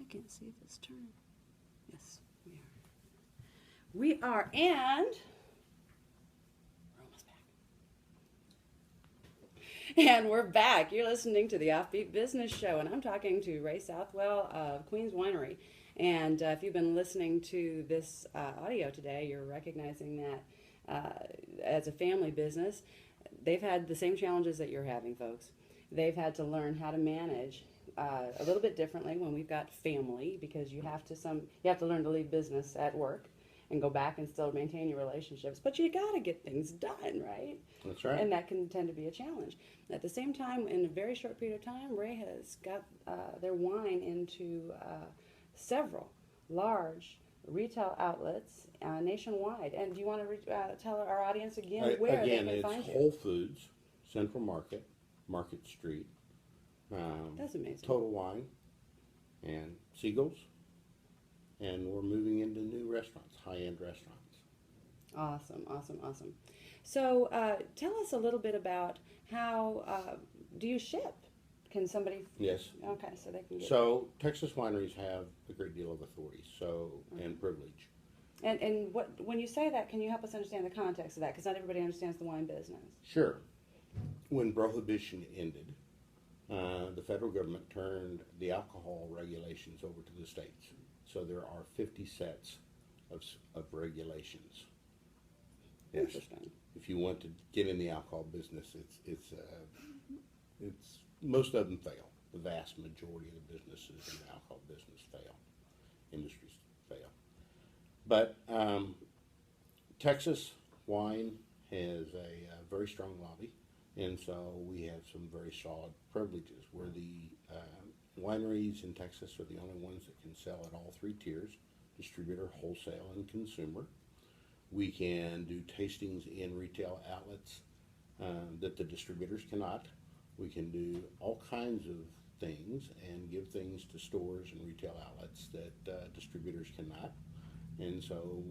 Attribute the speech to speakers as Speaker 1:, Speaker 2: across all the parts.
Speaker 1: can't see if it's turned. Yes, we are. We are, and we're almost back. And we're back. You're listening to the Offbeat Business Show, and I'm talking to Ray Southwell of Queen's Winery. And if you've been listening to this audio today, you're recognizing that as a family business, they've had the same challenges that you're having, folks. They've had to learn how to manage a little bit differently when we've got family, because you have to learn to leave business at work and go back and still maintain your relationships. But you got to get things done, right?
Speaker 2: That's right.
Speaker 1: And that can tend to be a challenge. At the same time, in a very short period of time, Ray has got their wine into several large retail outlets nationwide. And do you want to tell our audience again where they can find you?
Speaker 2: Again, it's Whole Foods, Central Market, Market Street.
Speaker 1: That's amazing.
Speaker 2: Total Wine, and Siegel's. And we're moving into new restaurants, high-end restaurants.
Speaker 1: Awesome, awesome, awesome. So tell us a little bit about how, do you ship? Can somebody?
Speaker 2: Yes.
Speaker 1: Okay, so they can get.
Speaker 2: So Texas wineries have a great deal of authority, and privilege.
Speaker 1: And when you say that, can you help us understand the context of that? Because not everybody understands the wine business.
Speaker 2: Sure. When Prohibition ended, the federal government turned the alcohol regulations over to the states. So there are 50 sets of regulations. Yes.
Speaker 1: Interesting.
Speaker 2: If you want to get in the alcohol business, it's most of them fail. The vast majority of the businesses in the alcohol business fail. Industries fail. But Texas wine has a very strong lobby, and so we have some very solid privileges. We're the wineries in Texas are the only ones that can sell at all three tiers: distributor, wholesale, and consumer. We can do tastings in retail outlets that the distributors cannot. We can do all kinds of things and give things to stores and retail outlets that distributors cannot. And so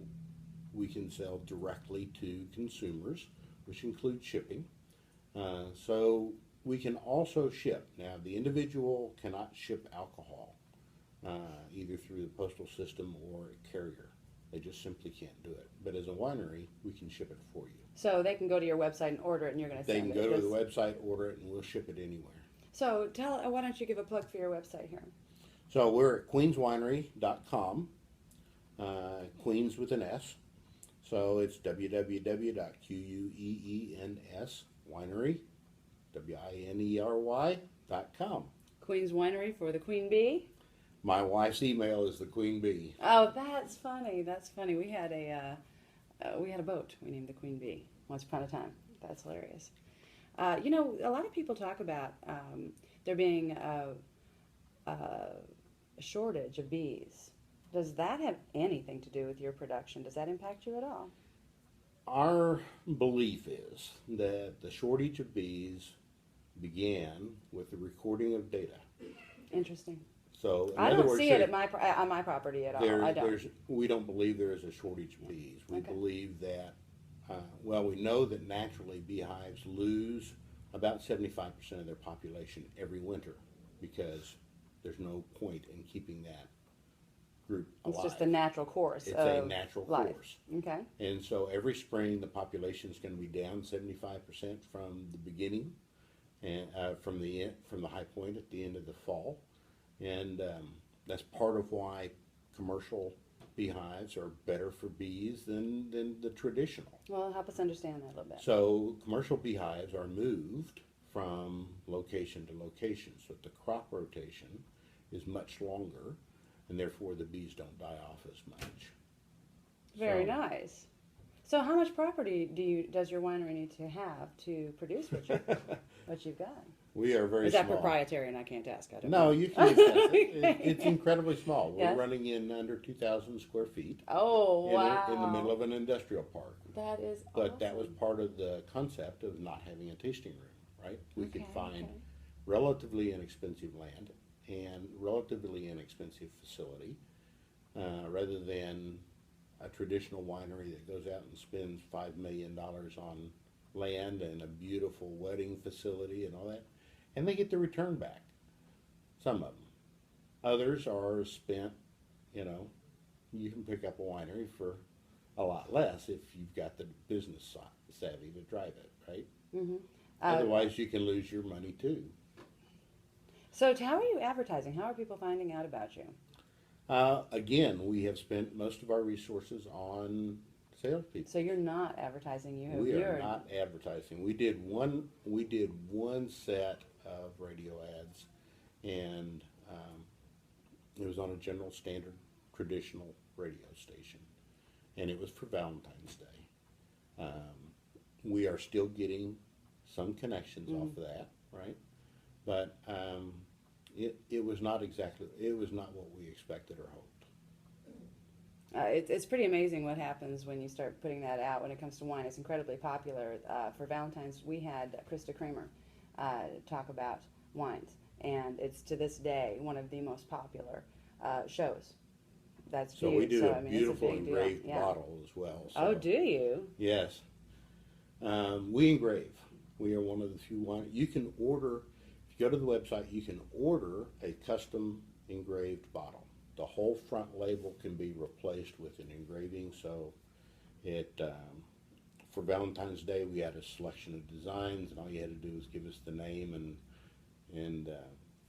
Speaker 2: we can sell directly to consumers, which includes shipping. So we can also ship. Now, the individual cannot ship alcohol either through the postal system or a carrier. They just simply can't do it. But as a winery, we can ship it for you.
Speaker 1: So they can go to your website and order it, and you're going to send it.
Speaker 2: They can go to the website, order it, and we'll ship it anywhere.
Speaker 1: So why don't you give a plug for your website here?
Speaker 2: So we're at queenswinery.com, Queens with an S. So it's www.queens winery, winery.com.
Speaker 1: Queen's Winery for the Queen Bee.
Speaker 2: My wife's email is the Queen Bee.
Speaker 1: Oh, that's funny. That's funny. We had a boat we named the Queen Bee once upon a time. That's hilarious. You know, a lot of people talk about there being a shortage of bees. Does that have anything to do with your production? Does that impact you at all?
Speaker 2: Our belief is that the shortage of bees began with the recording of data.
Speaker 1: Interesting.
Speaker 2: So
Speaker 1: I don't see it at on my property at all. I don't.
Speaker 2: We don't believe there is a shortage of bees. We believe that, we know that naturally beehives lose about 75% of their population every winter because there's no point in keeping that group alive.
Speaker 1: It's just the natural course.
Speaker 2: It's a natural
Speaker 1: life.
Speaker 2: course.
Speaker 1: Okay.
Speaker 2: And so every spring the population is going to be down 75% from the beginning, and from the high point at the end of the fall. And that's part of why commercial beehives are better for bees than the traditional.
Speaker 1: Well, help us understand that a little bit.
Speaker 2: So commercial beehives are moved from location to location, so the crop rotation is much longer, and therefore the bees don't die off as much.
Speaker 1: Very nice. So how much property does your winery need to have to produce what you've got?
Speaker 2: We are very
Speaker 1: small. Is that
Speaker 2: small.
Speaker 1: proprietary and I can't ask? I don't
Speaker 2: No,
Speaker 1: know.
Speaker 2: you can discuss it. It's incredibly small. We're
Speaker 1: Yes?
Speaker 2: running in under 2,000 square feet.
Speaker 1: Oh, wow.
Speaker 2: In the middle of an industrial park.
Speaker 1: That is
Speaker 2: But
Speaker 1: awesome.
Speaker 2: that was part of the concept of not having a tasting room, right? We could find
Speaker 1: okay.
Speaker 2: relatively inexpensive land and relatively inexpensive facility rather than a traditional winery that goes out and spends $5 million on land and a beautiful wedding facility and all that. And they get the return back, some of them. Others are spent, you know, you can pick up a winery for a lot less if you've got the business savvy to drive it, right?
Speaker 1: Mm-hmm.
Speaker 2: Otherwise, you can lose your money too.
Speaker 1: So how are you advertising? How are people finding out about you?
Speaker 2: Again, we have spent most of our resources on salespeople.
Speaker 1: So you're not advertising.
Speaker 2: We
Speaker 1: You're
Speaker 2: are not advertising. We did one set of radio ads, and it was on a general standard traditional radio station, and it was for Valentine's Day. We are still getting some connections off of that, right? But it was not what we expected or hoped.
Speaker 1: It's pretty amazing what happens when you start putting that out when it comes to wine. It's incredibly popular. For Valentine's, we had Krista Kramer talk about wines, and it's to this day one of the most popular shows. That's
Speaker 2: So
Speaker 1: huge.
Speaker 2: we do a
Speaker 1: I mean,
Speaker 2: beautiful
Speaker 1: it's a big deal.
Speaker 2: engraved
Speaker 1: Yeah.
Speaker 2: bottle as well. So.
Speaker 1: Oh, do you?
Speaker 2: Yes. We engrave. We are one of the few wine. You can order, if you go to the website, you can order a custom engraved bottle. The whole front label can be replaced with an engraving. So for Valentine's Day, we had a selection of designs, and all you had to do was give us the name, and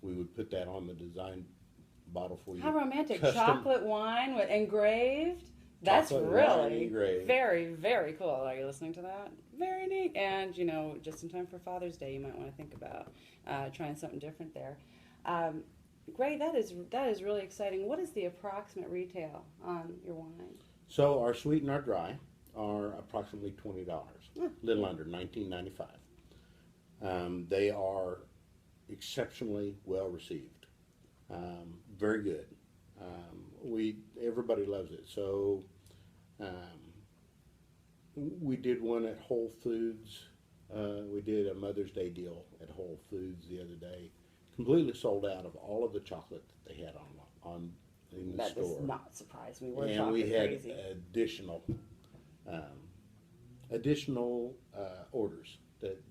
Speaker 2: we would put that on the design bottle for you.
Speaker 1: How romantic.
Speaker 2: Custom
Speaker 1: Chocolate wine with engraved. That's
Speaker 2: chocolate wine
Speaker 1: really
Speaker 2: engraved.
Speaker 1: very, very cool. Are you listening to that? Very neat. And, just in time for Father's Day, you might want to think about trying something different there. Great. That is really exciting. What is the approximate retail on your wine?
Speaker 2: So our sweet and our dry are approximately $20, a little under $19.95. They are exceptionally well received, very good. Everybody loves it. So we did one at Whole Foods. We did a Mother's Day deal at Whole Foods the other day. Completely sold out of all of the chocolate that they had on in the
Speaker 1: That
Speaker 2: store.
Speaker 1: does not surprise me. We're
Speaker 2: And
Speaker 1: chocolate
Speaker 2: we had
Speaker 1: crazy.
Speaker 2: additional orders that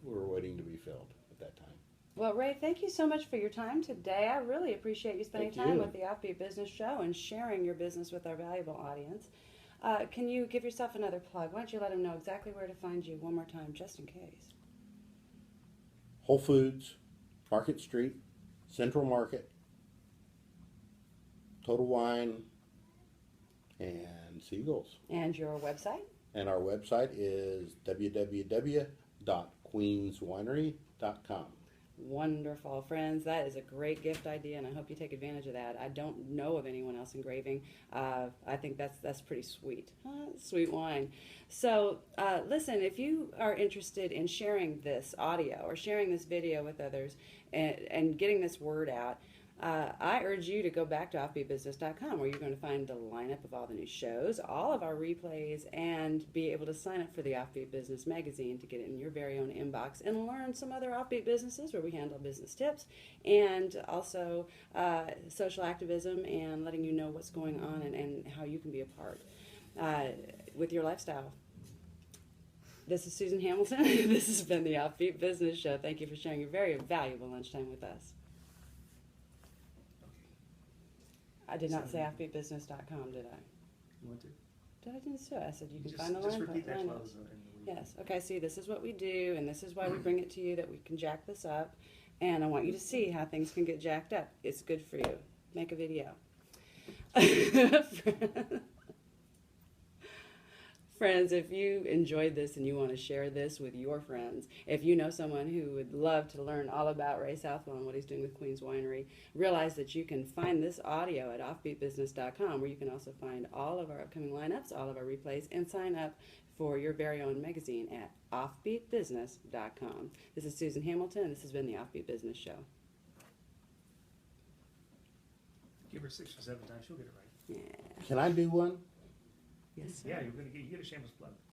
Speaker 2: were waiting to be filled at that time.
Speaker 1: Well, Ray, thank you so much for your time today. I really appreciate you spending
Speaker 2: Thank
Speaker 1: time
Speaker 2: you.
Speaker 1: with the Offbeat Business Show and sharing your business with our valuable audience. Can you give yourself another plug? Why don't you let them know exactly where to find you one more time, just in case?
Speaker 2: Whole Foods, Market Street, Central Market, Total Wine, and Seagulls.
Speaker 1: And your website?
Speaker 2: And our website is www.queenswinery.com.
Speaker 1: Wonderful, friends. That is a great gift idea, and I hope you take advantage of that. I don't know of anyone else engraving. I think that's pretty sweet. Sweet wine. So listen, if you are interested in sharing this audio or sharing this video with others and getting this word out, I urge you to go back to offbeatbusiness.com, where you're going to find the lineup of all the new shows, all of our replays, and be able to sign up for the Offbeat Business magazine to get it in your very own inbox and learn some other offbeat businesses where we handle business tips and also social activism and letting you know what's going on and how you can be a part with your lifestyle. This is Susan Hamilton. This has been the Offbeat Business Show. Thank you for sharing your very valuable lunchtime with us. I did not say offbeatbusiness.com, did I?
Speaker 3: You want to?
Speaker 1: Did I didn't say it? I said you can
Speaker 3: Just
Speaker 1: find the
Speaker 3: repeat that
Speaker 1: line.
Speaker 3: close and we-
Speaker 1: Yes. Okay. See, this is what we do, and this is why we bring it to you, that we can jack this up, and I want you to see how things can get jacked up. It's good for you. Make a video. Friends, if you enjoyed this and you want to share this with your friends, if you know someone who would love to learn all about Ray Southwell and what he's doing with Queens Winery, realize that you can find this audio at offbeatbusiness.com, where you can also find all of our upcoming lineups, all of our replays, and sign up for your very own magazine at offbeatbusiness.com. This is Susan Hamilton, and this has been the Offbeat Business Show.
Speaker 3: Give her 6 or 7 times, she'll get it right.
Speaker 1: Yeah.
Speaker 2: Can I do one?
Speaker 1: Yes, sir.
Speaker 3: Yeah, you get a shameless plug.